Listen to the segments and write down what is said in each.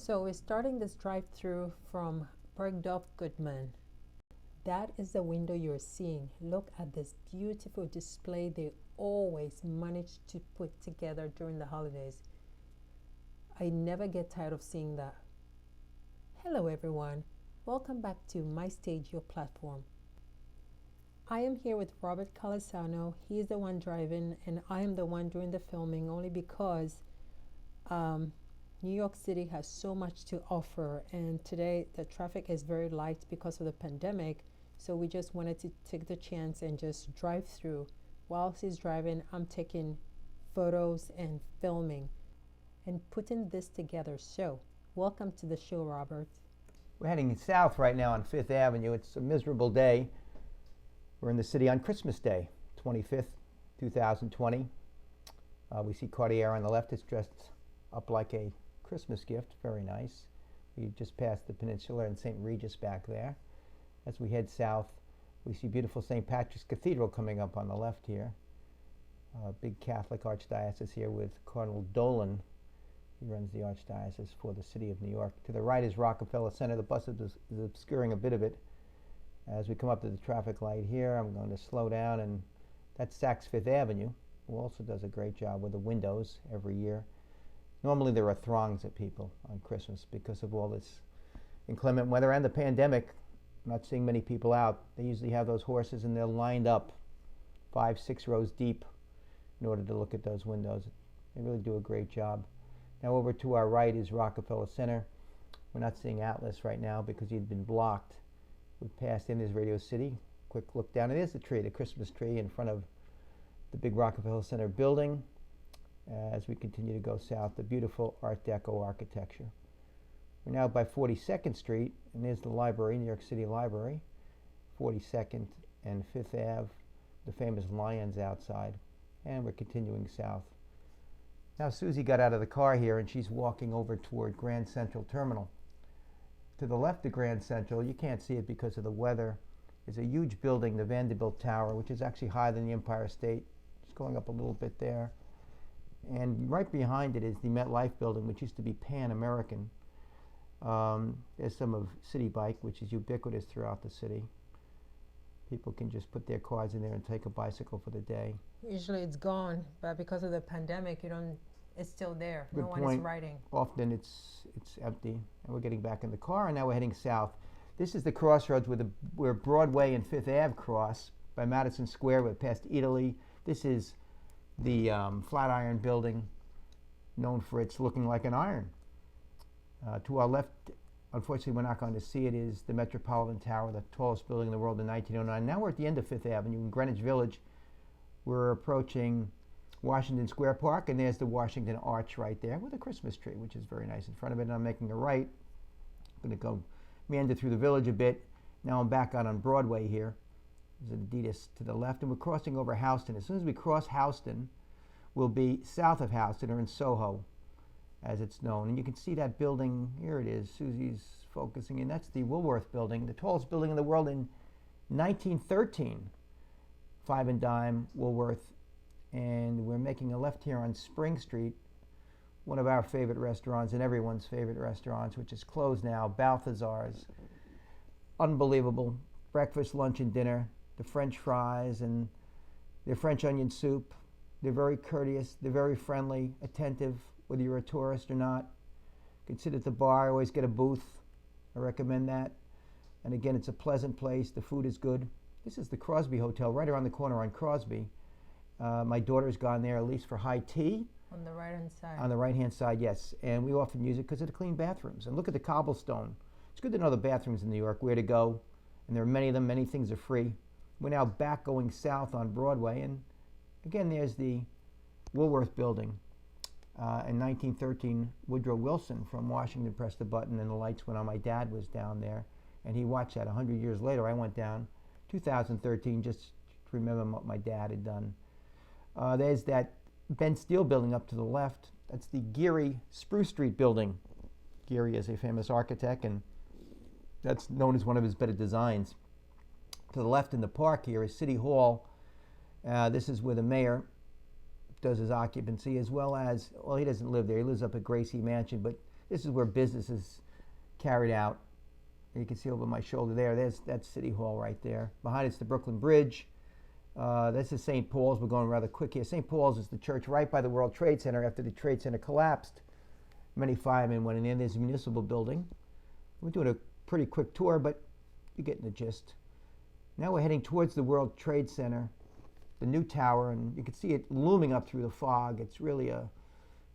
So we're starting this drive-through from Bergdorf Goodman. That is the window you're seeing. Look at this beautiful display they always manage to put together during the holidays. I never get tired of seeing that. Hello everyone. Welcome back to My Stage, Your Platform. I am here with Robert Calisano. He's the one driving and I am the one doing the filming only because New York City has so much to offer, and today the traffic is very light because of the pandemic, so we just wanted to take the chance and just drive through. Whilst he's driving, I'm taking photos and filming and putting this together. So welcome to the show, Robert. We're heading south right now on 5th Avenue. It's a miserable day. We're in the city on Christmas Day, 25th, 2020. We see Cartier on the left. It's dressed up like a Christmas gift. Very nice. We just passed the Peninsula and St. Regis back there. As we head south, we see beautiful St. Patrick's Cathedral coming up on the left here. Big Catholic archdiocese here with Cardinal Dolan. He runs the archdiocese for the city of New York. To the right is Rockefeller Center. The bus is obscuring a bit of it. As we come up to the traffic light here, I'm going to slow down, and that's Saks Fifth Avenue, who also does a great job with the windows every year. Normally there are throngs of people on Christmas because of all this inclement weather and the pandemic. I'm not seeing many people out. They usually have those horses and they're lined up 5-6 rows deep in order to look at those windows. They really do a great job. Now over to our right is Rockefeller Center. We're not seeing Atlas right now because he'd been blocked. We passed in his Radio City. Quick look down. It is the tree, the Christmas tree in front of the big Rockefeller Center building. As we continue to go south, the beautiful Art Deco architecture. We're now by 42nd Street, and there's the library, New York City Library, 42nd and 5th Ave, the famous lions outside, and we're continuing south. Now Susie got out of the car here, and she's walking over toward Grand Central Terminal. To the left of Grand Central, you can't see it because of the weather, is a huge building, the Vanderbilt Tower, which is actually higher than the Empire State. It's going up a little bit there. And right behind it is the MetLife building, which used to be Pan American. There's some of City Bike, which is ubiquitous throughout the city. People can just put their cards in there and take a bicycle for the day. Usually it's gone, but because of the pandemic, it's still there. Good no point. one is riding. Often it's empty, and we're getting back in the car, and now we're heading south. This is the crossroads where Broadway and 5th Ave cross by Madison Square. We're past Italy. This is the Flatiron building, known for its looking like an iron. To our left, unfortunately we're not going to see it, is the Metropolitan Tower, the tallest building in the world in 1909. Now we're at the end of 5th Avenue in Greenwich Village. We're approaching Washington Square Park, and there's the Washington Arch right there with a Christmas tree, which is very nice in front of it. And I'm making a right. I'm going to go meander through the village a bit. Now I'm back out on Broadway here. There's an Adidas to the left, and we're crossing over Houston. As soon as we cross Houston, we'll be south of Houston, or in Soho, as it's known. And you can see that building. Here it is. Susie's focusing in. That's the Woolworth building, the tallest building in the world in 1913. Five and Dime, Woolworth. And we're making a left here on Spring Street, one of our favorite restaurants and everyone's favorite restaurants, which is closed now, Balthazar's. Unbelievable. Breakfast, lunch, and dinner. The French fries and their French onion soup. They're very courteous, they're very friendly, attentive, whether you're a tourist or not. You can sit at the bar, always get a booth. I recommend that. And again, it's a pleasant place, the food is good. This is the Crosby Hotel, right around the corner on Crosby. My daughter's gone there at least for high tea. On the right-hand side. On the right-hand side, yes. And we often use it because of the clean bathrooms. And look at the cobblestone. It's good to know the bathrooms in New York, where to go. And there are many of them, many things are free. We're now back going south on Broadway, and again there's the Woolworth building. In 1913, Woodrow Wilson from Washington pressed the button and the lights went on. My dad was down there, and he watched that. 100 years later, I went down, 2013, just to remember what my dad had done. There's that Ben Steele building up to the left. That's the Geary Spruce Street building. Geary is a famous architect, and that's known as one of his better designs. To the left in the park here is City Hall. This is where the mayor does his occupancy, as well as, well, he doesn't live there. He lives up at Gracie Mansion, but This is where business is carried out. You can see over my shoulder that's City Hall right there. Behind it's the Brooklyn Bridge. This is St. Paul's. We're going rather quick here. St. Paul's is the church right by the World Trade Center. After the Trade Center collapsed, many firemen went in there. There's a municipal building. We're doing a pretty quick tour, but you're getting the gist. Now we're heading towards the World Trade Center, the new tower, and you can see it looming up through the fog. It's really a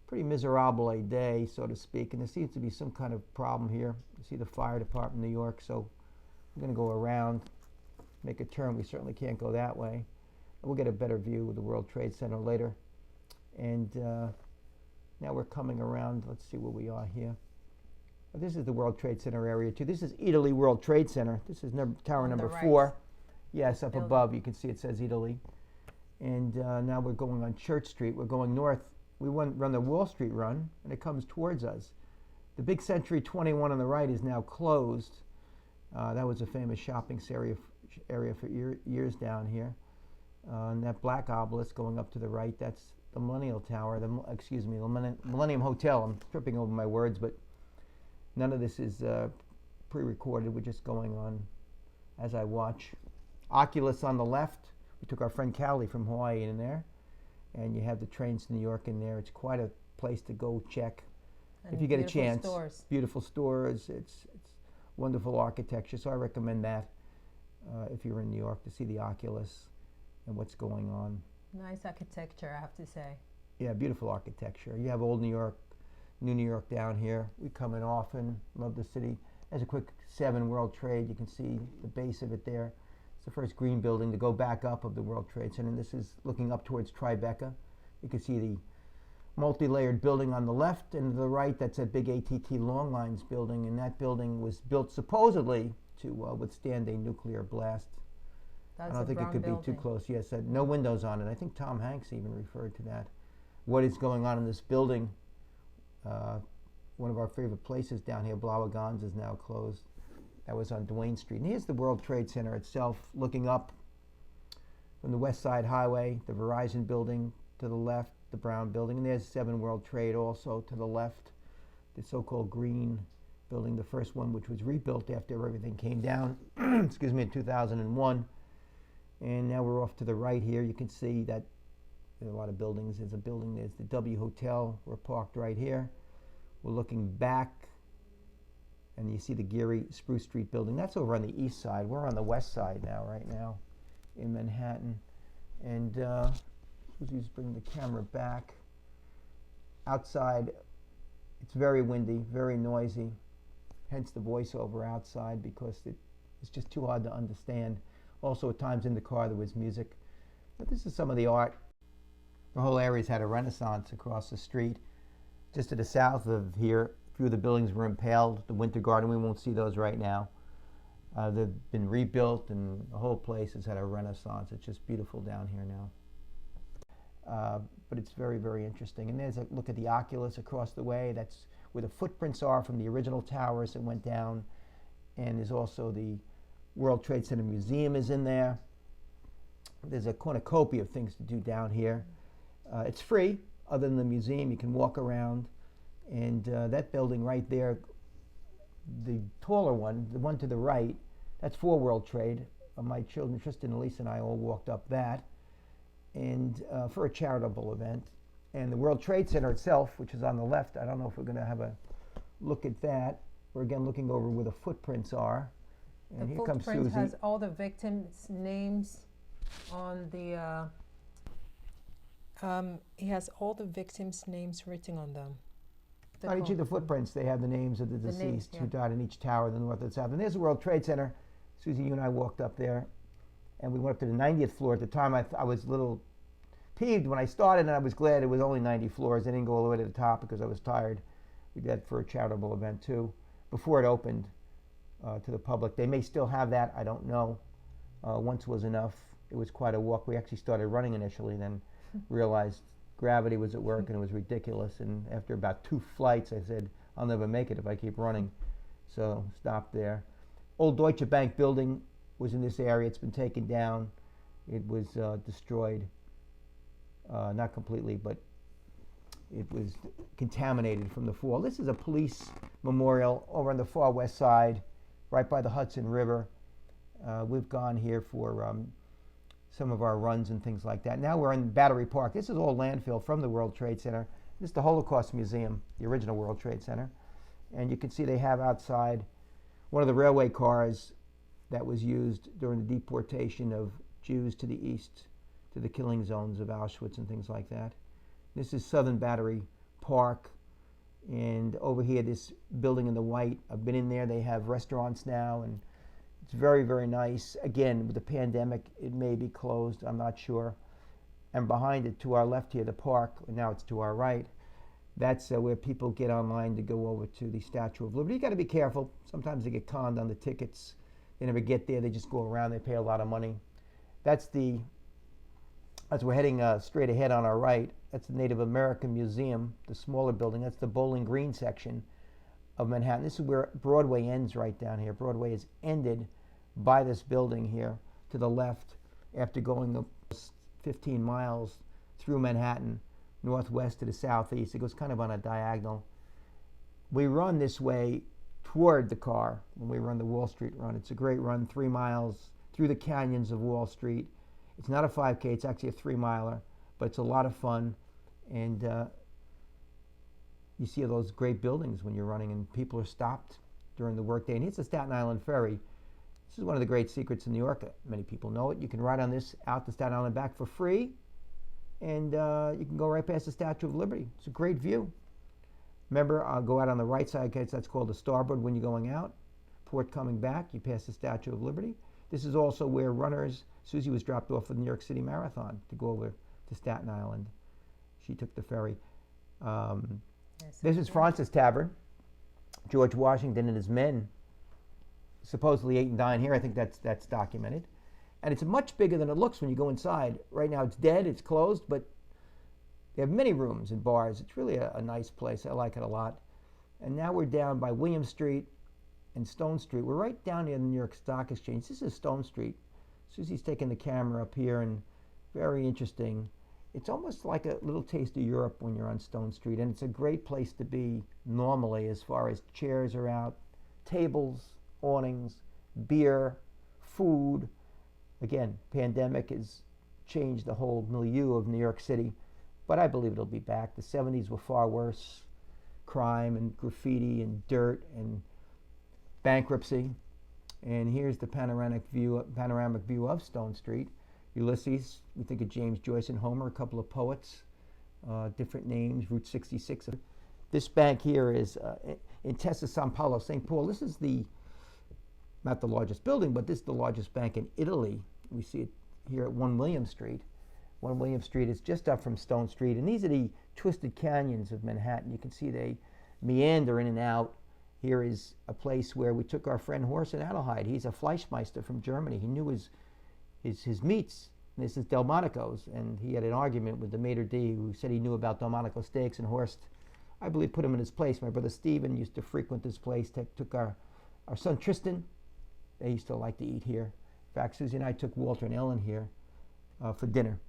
pretty miserable day, so to speak, and there seems to be some kind of problem here. You see the fire department in New York, so we're going to go around, make a turn. We certainly can't go that way. We'll get a better view of the World Trade Center later. And now we're coming around. Let's see where we are here. This is the World Trade Center area too. This is Italy World Trade Center. This is tower number 4. Yes, up above you can see it says Italy. And now we're going on Church Street. We're going north. We run the Wall Street run, and it comes towards us. The big Century 21 on the right is now closed. That was a famous shopping area for years down here. And that black obelisk going up to the right, that's the Millennium Tower, the Millennium Hotel. I'm tripping over my words, but none of this is pre-recorded. We're just going on as I watch. Oculus on the left. We took our friend Callie from Hawaii in there. And you have the trains to New York in there. It's quite a place to go check and if you get a chance. Stores. Beautiful stores. It's wonderful architecture. So I recommend that if you're in New York to see the Oculus and what's going on. Nice architecture, I have to say. Yeah, beautiful architecture. You have old New York, new New York down here. We come in often. Love the city. As a quick 7 World Trade, you can see the base of it there. The first green building to go back up of the World Trade Center, and this is looking up towards Tribeca. You can see the multi-layered building on the left, and to the right, that's a big AT&T Long Lines building, and that building was built supposedly to withstand a nuclear blast. That's I don't think it could be too close. Yes, no windows on it. I think Tom Hanks even referred to that. What is going on in this building? One of our favorite places down here, Blauwegans, is now closed. That was on Duane Street. And here's the World Trade Center itself, looking up from the West Side Highway, the Verizon building to the left, the Brown building, and there's 7 World Trade also to the left, the so-called green building, the first one which was rebuilt after everything came down, excuse me, in 2001. And now we're off to the right here. You can see that there are a lot of buildings. There's a building, there's the W Hotel. We're parked right here. We're looking back, and you see the Geary Spruce Street building. That's over on the east side. We're on the west side now, right now, in Manhattan. And just bring the camera back. Outside, it's very windy, very noisy. Hence the voiceover outside, because it's just too hard to understand. Also, at times in the car there was music. But this is some of the art. The whole area's had a renaissance across the street. Just to the south of here, a few of the buildings were impaled. The Winter Garden, we won't see those right now. They've been rebuilt, and the whole place has had a renaissance. It's just beautiful down here now. But it's very, very interesting. And there's a look at the Oculus across the way. That's where the footprints are from the original towers that went down. And there's also the World Trade Center Museum is in there. There's a cornucopia of things to do down here. It's free. Other than the museum, you can walk around. And that building right there, the taller one, the one to the right, that's for World Trade. My children, Tristan, Elise, and I all walked up that, and for a charitable event. And the World Trade Center itself, which is on the left, I don't know if we're going to have a look at that. We're again looking over where the footprints are. And here comes Susie. The footprint has all the victims' names on the. It has all the victims' names written on them. On each of the footprints, they have the names of the deceased who died in each tower, the north and south. And there's the World Trade Center. Susie, you and I walked up there, and we went up to the 90th floor. At the time, I was a little peeved when I started, and I was glad it was only 90 floors. I didn't go all the way to the top because I was tired. We did that for a charitable event, too, before it opened to the public. They may still have that. I don't know. Once was enough. It was quite a walk. We actually started running initially, then realized gravity was at work and it was ridiculous, and after about 2 flights I said, I'll never make it if I keep running, so stopped there. Old Deutsche Bank building was in this area. It's been taken down. It was destroyed, not completely, but it was contaminated from the fall. This is a police memorial over on the far west side, right by the Hudson River. We've gone here for some of our runs and things like that. Now we're in Battery Park. This is all landfill from the World Trade Center. This is the Holocaust Museum, the original World Trade Center. And you can see they have outside one of the railway cars that was used during the deportation of Jews to the east, to the killing zones of Auschwitz and things like that. This is Southern Battery Park. And over here, this building in the white, I've been in there. They have restaurants now, and it's very, very nice. Again, with the pandemic, it may be closed. I'm not sure. And behind it, to our left here, the park, now it's to our right, that's where people get online to go over to the Statue of Liberty. You got to be careful. Sometimes they get conned on the tickets. They never get there. They just go around. They pay a lot of money. As we're heading straight ahead on our right, that's the Native American Museum, the smaller building. That's the Bowling Green section of Manhattan. This is where Broadway ends right down here. Broadway is ended by this building here to the left after going 15 miles through Manhattan, northwest to the southeast. It goes kind of on a diagonal. We run this way toward the car when we run the Wall Street run. It's a great run, 3 miles through the canyons of Wall Street. It's not a 5K, it's actually a 3-miler, but it's a lot of fun. And you see those great buildings when you're running, and people are stopped during the workday. And here's the Staten Island Ferry. This is one of the great secrets in New York. Many people know it. You can ride on this out to Staten Island and back for free, and you can go right past the Statue of Liberty. It's a great view. Remember, I'll go out on the right side, because that's called the starboard when you're going out. Port coming back, you pass the Statue of Liberty. This is also where runners, Susie was dropped off for the New York City Marathon to go over to Staten Island. She took the ferry. This is Fraunces Tavern. George Washington and his men supposedly ate and dined here. I think that's documented. And it's much bigger than it looks when you go inside. Right now it's dead, it's closed, but they have many rooms and bars. It's really a nice place. I like it a lot. And now we're down by William Street and Stone Street. We're right down near the New York Stock Exchange. This is Stone Street. Susie's taking the camera up here, and very interesting. It's almost like a little taste of Europe when you're on Stone Street, and it's a great place to be normally as far as chairs are out, tables, awnings, beer, food. Again, pandemic has changed the whole milieu of New York City, but I believe it'll be back. The 70s were far worse. Crime and graffiti and dirt and bankruptcy. And here's the panoramic view of Stone Street. Ulysses, we think of James Joyce and Homer, a couple of poets, different names, Route 66. This bank here is Intesa Sanpaolo, St. Paul. This is not the largest building, but this is the largest bank in Italy. We see it here at 1 William Street. 1 William Street is just up from Stone Street, and these are the twisted canyons of Manhattan. You can see they meander in and out. Here is a place where we took our friend Horst in Adelheid. He's a Fleischmeister from Germany. He knew his meats. This is Delmonico's, and he had an argument with the maitre d' who said he knew about Delmonico steaks, and Horst, I believe, put him in his place. My brother Stephen used to frequent this place, took our son Tristan. They used to like to eat here. In fact, Susie and I took Walter and Ellen here for dinner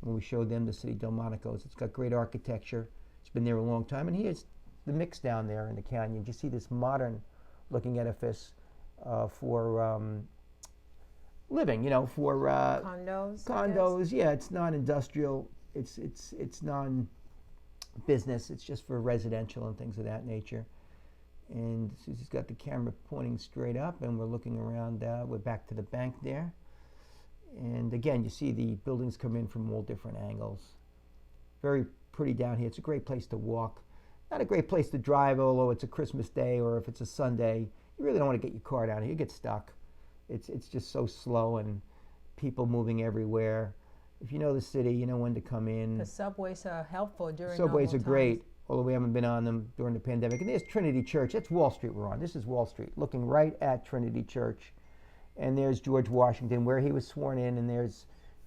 when we showed them the city Delmonico's. It's got great architecture. It's been there a long time, and here's the mix down there in the canyon. You see this modern-looking edifice for living, for condos. Yeah, it's non-industrial. It's non-business. It's just for residential and things of that nature. And Susie's got the camera pointing straight up, and we're looking around. We're back to the bank there. And again, you see the buildings come in from all different angles. Very pretty down here. It's a great place to walk. Not a great place to drive, although it's a Christmas day or if it's a Sunday. You really don't want to get your car down here. You get stuck. It's just so slow and people moving everywhere. If you know the city, you know when to come in. The subways are helpful during Subways are normal great, times. although we haven't been on them during the pandemic. And there's Trinity Church. That's Wall Street we're on. This is Wall Street, looking right at Trinity Church. And there's George Washington, where he was sworn in, and he's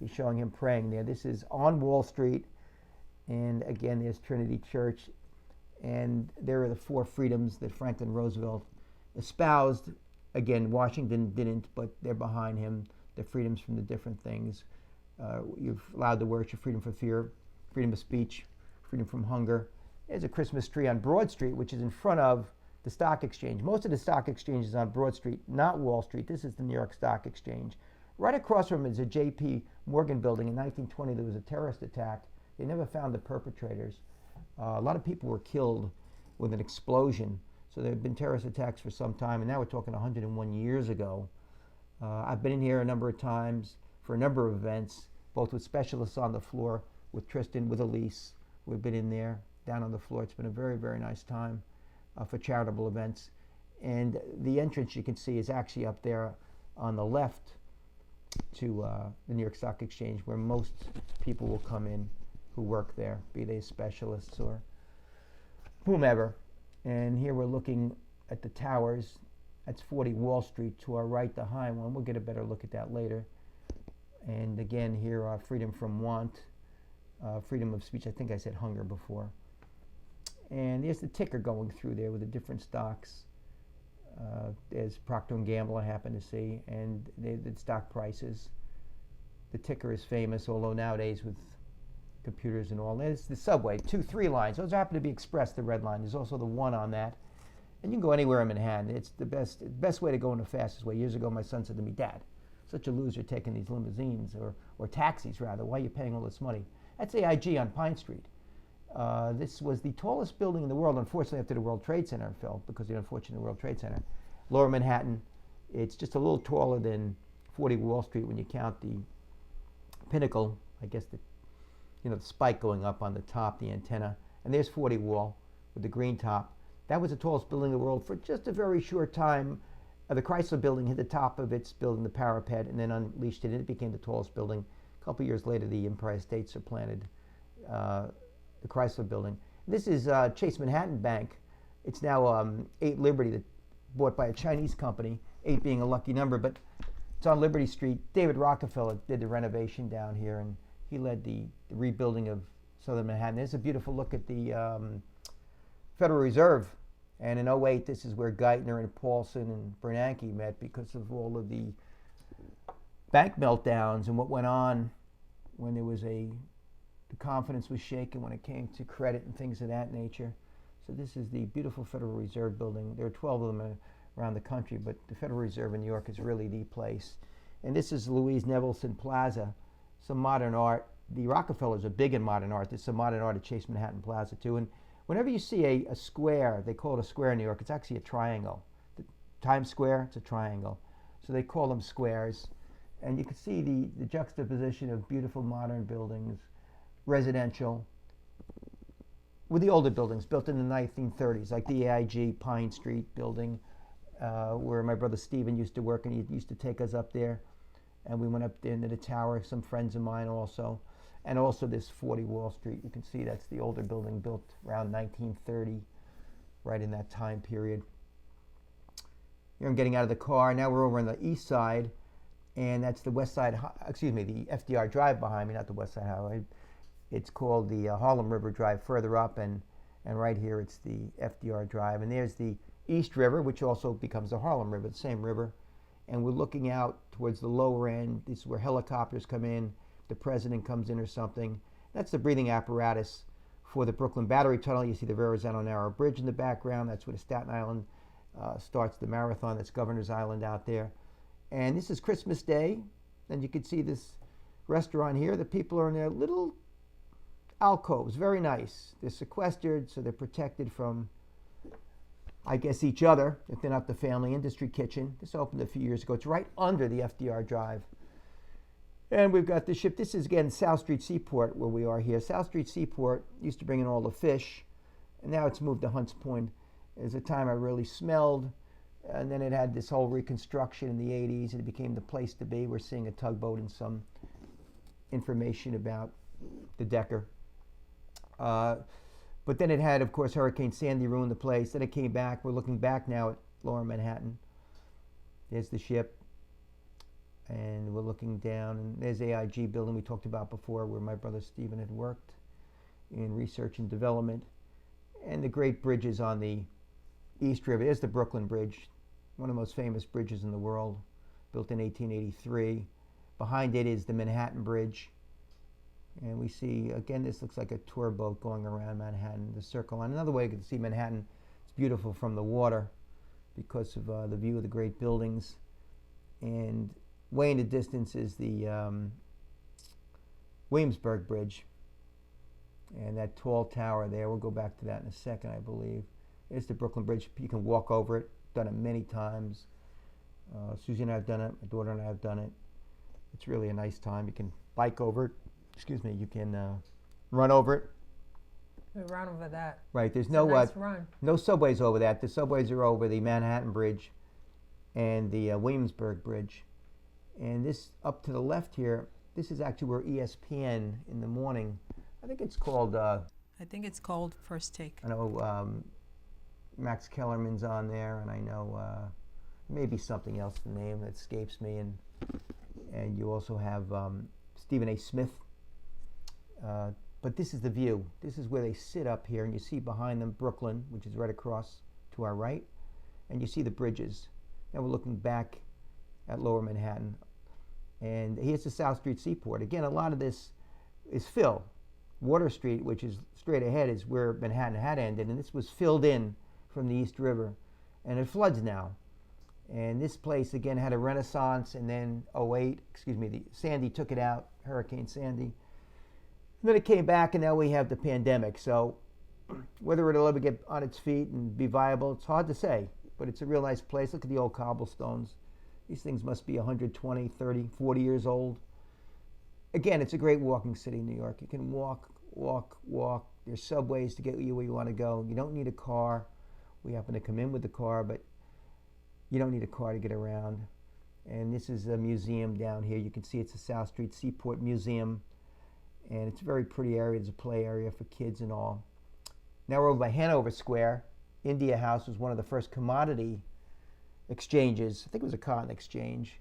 showing him praying there. This is on Wall Street. And again, there's Trinity Church. And there are the 4 freedoms that Franklin Roosevelt espoused. Again, Washington didn't, but they're behind him. The freedoms from the different things. You're allowed to worship, freedom from fear, freedom of speech, freedom from hunger, There's a Christmas tree on Broad Street, which is in front of the stock exchange. Most of the stock exchange is on Broad Street, not Wall Street. This is the New York Stock Exchange. Right across from it is a J.P. Morgan building. In 1920, there was a terrorist attack. They never found the perpetrators. A lot of people were killed with an explosion. So there have been terrorist attacks for some time, and now we're talking 101 years ago. I've been in here a number of times for a number of events, both with specialists on the floor, with Tristan, with Elise. We've been in there, down on the floor. It's been a very, very nice time for charitable events. And the entrance you can see is actually up there on the left to the New York Stock Exchange, where most people will come in who work there, be they specialists or whomever. And here we're looking at the towers. That's 40 Wall Street. To our right, the high one. We'll get a better look at that later. And again, here, freedom from want, freedom of speech. I think I said hunger before. And there's the ticker going through there with the different stocks. There's Procter & Gamble, I happen to see, and the stock prices. The ticker is famous, although nowadays with computers and all. There's the subway, 2-3 lines. Those happen to be Express, the red line. There's also the 1 on that. And you can go anywhere in Manhattan. It's the best way to go in the fastest way. Years ago, my son said to me, "Dad, such a loser taking these limousines or taxis, rather. Why are you paying all this money?" That's AIG on Pine Street. This was the tallest building in the world, unfortunately, after the World Trade Center fell, because of the unfortunate World Trade Center. Lower Manhattan, it's just a little taller than 40 Wall Street when you count the pinnacle, I guess the spike going up on the top, the antenna. And there's 40 Wall with the green top. That was the tallest building in the world for just a very short time. The Chrysler Building hit the top of its building, the parapet, and then unleashed it, and it became the tallest building. A couple years later, the Empire State supplanted the Chrysler Building. This is Chase Manhattan Bank. It's now 8 Liberty, that bought by a Chinese company, 8 being a lucky number, but it's on Liberty Street. David Rockefeller did the renovation down here, and he led the rebuilding of Southern Manhattan. There's a beautiful look at the Federal Reserve. And in 2008, this is where Geithner and Paulson and Bernanke met because of all of the bank meltdowns and what went on when there was the confidence was shaken when it came to credit and things of that nature. So this is the beautiful Federal Reserve building. There are 12 of them around the country, but the Federal Reserve in New York is really the place. And this is Louise Nevelson Plaza, some modern art. The Rockefellers are big in modern art. There's some modern art at Chase Manhattan Plaza too. And whenever you see a square, they call it a square in New York, it's actually a triangle. The Times Square, it's a triangle. So they call them squares. And you can see the juxtaposition of beautiful modern buildings, residential, with the older buildings built in the 1930s, like the AIG Pine Street building, where my brother Stephen used to work, and he used to take us up there. And we went up there into the tower, some friends of mine also. And also this 40 Wall Street. You can see that's the older building built around 1930, right in that time period. Here I'm getting out of the car. Now we're over on the east side, and that's the west side, the FDR Drive behind me, not the West Side Highway. It's called the Harlem River Drive further up, and right here it's the FDR Drive. And there's the East River, which also becomes the Harlem River, the same river. And we're looking out towards the lower end. This is where helicopters come in. The president comes in or something. That's the breathing apparatus for the Brooklyn Battery Tunnel. You see the Verrazano Narrow Bridge in the background. That's where the Staten Island starts the marathon. That's Governor's Island out there. And this is Christmas Day. And you can see this restaurant here. The people are in their little alcoves. Very nice. They're sequestered, so they're protected from, I guess, each other, if they're not the family industry kitchen. This opened a few years ago. It's right under the FDR Drive. And we've got the ship. This is, again, South Street Seaport, where we are here. South Street Seaport used to bring in all the fish, and now it's moved to Hunts Point. There's a time I really smelled, and then it had this whole reconstruction in the 80s, and it became the place to be. We're seeing a tugboat and some information about the Decker. But then it had, of course, Hurricane Sandy ruined the place. Then it came back. We're looking back now at Lower Manhattan. There's the ship. And we're looking down, and there's AIG building we talked about before, where my brother Stephen had worked in research and development. And the great bridges on the East River. There's the Brooklyn Bridge, one of the most famous bridges in the world, built in 1883. Behind it is the Manhattan Bridge, And we see, again, this looks like a tour boat going around Manhattan, the Circle Line. Another way you can see Manhattan, it's beautiful from the water because of the view of the great buildings. And way in the distance is the Williamsburg Bridge. And that tall tower there, we'll go back to that in a second, I believe. It's the Brooklyn Bridge. You can walk over it. Done it many times. Susie and I have done it. My daughter and I have done it. It's really a nice time. You can bike over it. Excuse me. You can run over it. We run over that. Right. There's It's no a nice run. no subways over that. The subways are over the Manhattan Bridge and the Williamsburg Bridge. And this up to the left here, this is actually where ESPN in the morning. I think it's called. I think it's called First Take. I know Max Kellerman's on there, and I know maybe something else, the name that escapes me, and you also have Stephen A. Smith. But this is the view. This is where they sit up here, and you see behind them Brooklyn, which is right across to our right, and you see the bridges. Now we're looking back at Lower Manhattan, and here's the South Street Seaport. Again, a lot of this is fill. Water Street, which is straight ahead, is where Manhattan had ended, and this was filled in from the East River, and it floods now. And this place again had a renaissance, and then Sandy took it out, Hurricane Sandy. And then it came back, and now we have the pandemic. So whether it'll ever get on its feet and be viable, it's hard to say, but it's a real nice place. Look at the old cobblestones. These things must be 120, 30, 40 years old. Again, it's a great walking city, New York. You can walk. There's subways to get you where you want to go. You don't need a car. We happen to come in with the car, but you don't need a car to get around. And this is a museum down here. You can see it's the South Street Seaport Museum. And it's a very pretty area. It's a play area for kids and all. Now we're over by Hanover Square. India House was one of the first commodity exchanges. I think it was a cotton exchange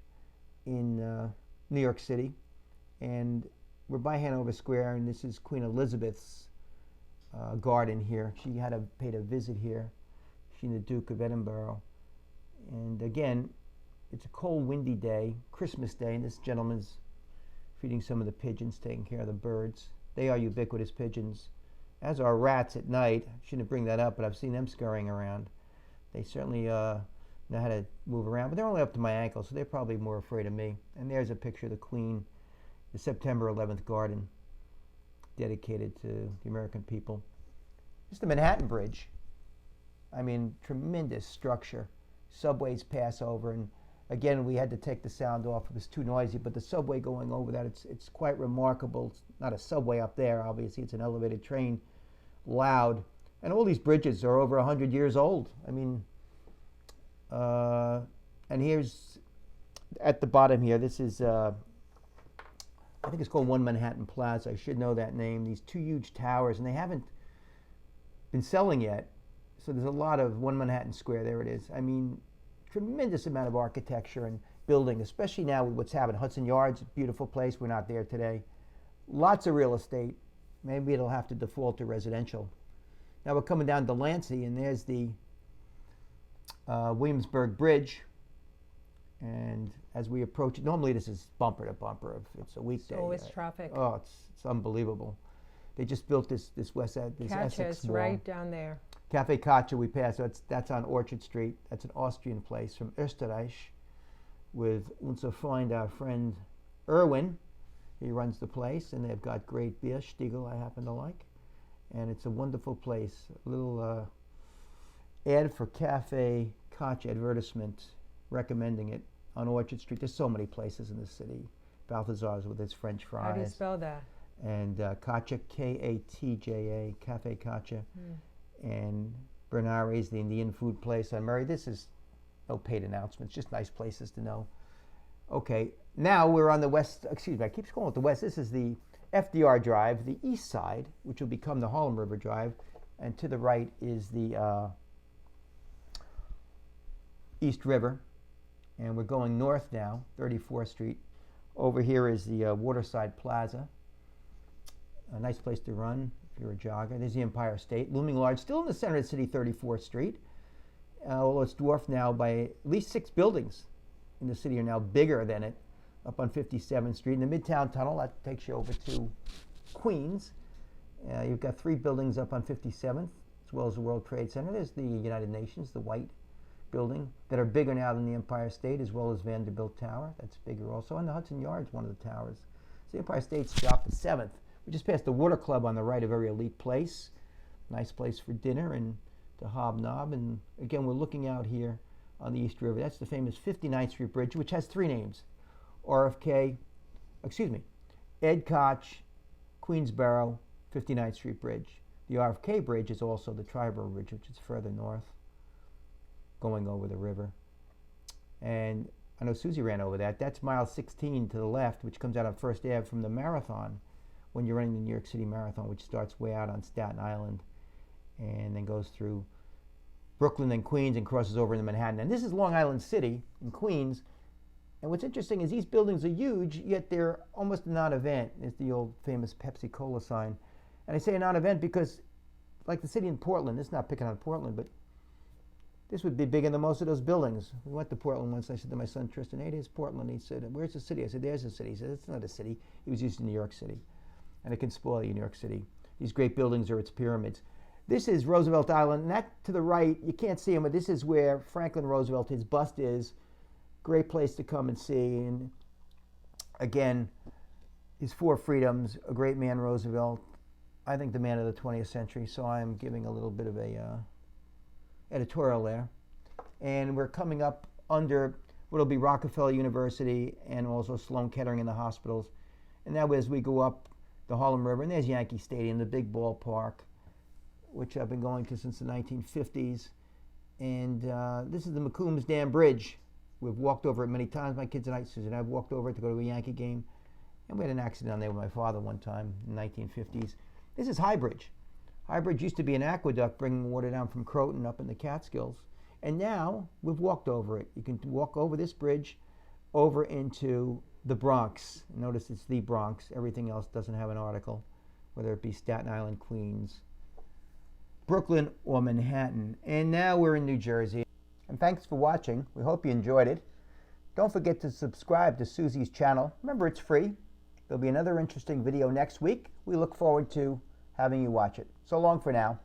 in New York City. And we're by Hanover Square, and this is Queen Elizabeth's garden here. She paid a visit here. She and the Duke of Edinburgh. And again, it's a cold, windy day, Christmas Day, and this gentleman's feeding some of the pigeons, taking care of the birds. They are ubiquitous pigeons, as are rats at night. I shouldn't bring that up, but I've seen them scurrying around. They certainly know how to move around, but they're only up to my ankles, so they're probably more afraid of me. And there's a picture of the Queen, the September 11th garden, dedicated to the American people. It's the Manhattan Bridge. I mean, tremendous structure. Subways pass over, and again, we had to take the sound off. It was too noisy, but the subway going over that, it's quite remarkable. It's not a subway up there, obviously. It's an elevated train, loud. And all these bridges are over 100 years old. I mean, and here's, at the bottom here, this is, I think it's called One Manhattan Plaza. I should know that name. These two huge towers, and they haven't been selling yet. So there's a lot of One Manhattan Square. There it is. I mean, tremendous amount of architecture and building, especially now with what's happened. Hudson Yards, beautiful place. We're not there today. Lots of real estate. Maybe it'll have to default to residential. Now we're coming down to Delancey, and there's the Williamsburg Bridge. And as we approach it, normally this is bumper to bumper if it's a weekday. It's always traffic. Oh, it's unbelievable. They just built this Essex Catches wall. right down there. Cafe Katja we passed, that's on Orchard Street. That's an Austrian place from Österreich with unser Freund, our friend Erwin. He runs the place, and they've got great beer, Stiegel I happen to like. And it's a wonderful place. A little ad for Cafe Katja advertisement recommending it on Orchard Street. There's so many places in the city. Balthazar's with its French fries. How do you spell that? And Katja, Katja, Cafe Katja. And Bernari's, the Indian food place on Murray. This is no paid announcements, just nice places to know. Okay, now we're on the west, excuse me, I keep calling it the west. This is the FDR Drive, the east side, which will become the Harlem River Drive. And to the right is the East River. And we're going north now, 34th Street. Over here is the Waterside Plaza. A nice place to run if you're a jogger. There's the Empire State, looming large, still in the center of the city, 34th Street. Although it's dwarfed now by at least 6 buildings in the city are now bigger than it, up on 57th Street. In the Midtown Tunnel, that takes you over to Queens. You've got 3 buildings up on 57th, as well as the World Trade Center. There's the United Nations, the white building, that are bigger now than the Empire State, as well as Vanderbilt Tower. That's bigger also. And the Hudson Yard's one of the towers. So the Empire State's dropped to 7th. We just passed the Water Club on the right, a very elite place. Nice place for dinner and to hobnob. And again, we're looking out here on the East River. That's the famous 59th Street Bridge, which has 3 names. Ed Koch, Queensboro, 59th Street Bridge. The RFK Bridge is also the Triborough Bridge, which is further north, going over the river. And I know Susie ran over that. That's mile 16 to the left, which comes out on First Ave from the Marathon, when you're running the New York City Marathon, which starts way out on Staten Island and then goes through Brooklyn and Queens and crosses over into Manhattan. And this is Long Island City in Queens. And what's interesting is these buildings are huge, yet they're almost a non-event. It's the old famous Pepsi-Cola sign. And I say a non-event because, like the city in Portland, it's not picking on Portland, but this would be bigger than most of those buildings. We went to Portland once. I said to my son Tristan, "Hey, there's Portland." He said, "Where's the city?" I said, "There's the city." He said, "It's not a city." He was used to New York City. And it can spoil you, New York City. These great buildings are its pyramids. This is Roosevelt Island, and that to the right, you can't see him, but this is where Franklin Roosevelt, his bust is. Great place to come and see. And again, his 4 freedoms, a great man, Roosevelt. I think the man of the 20th century, so I'm giving a little bit of a editorial there. And we're coming up under what will be Rockefeller University and also Sloan Kettering in the hospitals. And that way, as we go up the Harlem River, and there's Yankee Stadium, the big ballpark, which I've been going to since the 1950s. And this is the McCombs Dam Bridge. We've walked over it many times. My kids and I, Susan and I, have walked over it to go to a Yankee game. And we had an accident on there with my father one time in the 1950s. This is High Bridge. High Bridge used to be an aqueduct bringing water down from Croton up in the Catskills. And now we've walked over it. You can walk over this bridge over into the Bronx. Notice it's the Bronx. Everything else doesn't have an article, whether it be Staten Island, Queens, Brooklyn, or Manhattan. And now we're in New Jersey. And thanks for watching. We hope you enjoyed it. Don't forget to subscribe to Susie's channel. Remember, it's free. There'll be another interesting video next week. We look forward to having you watch it. So long for now.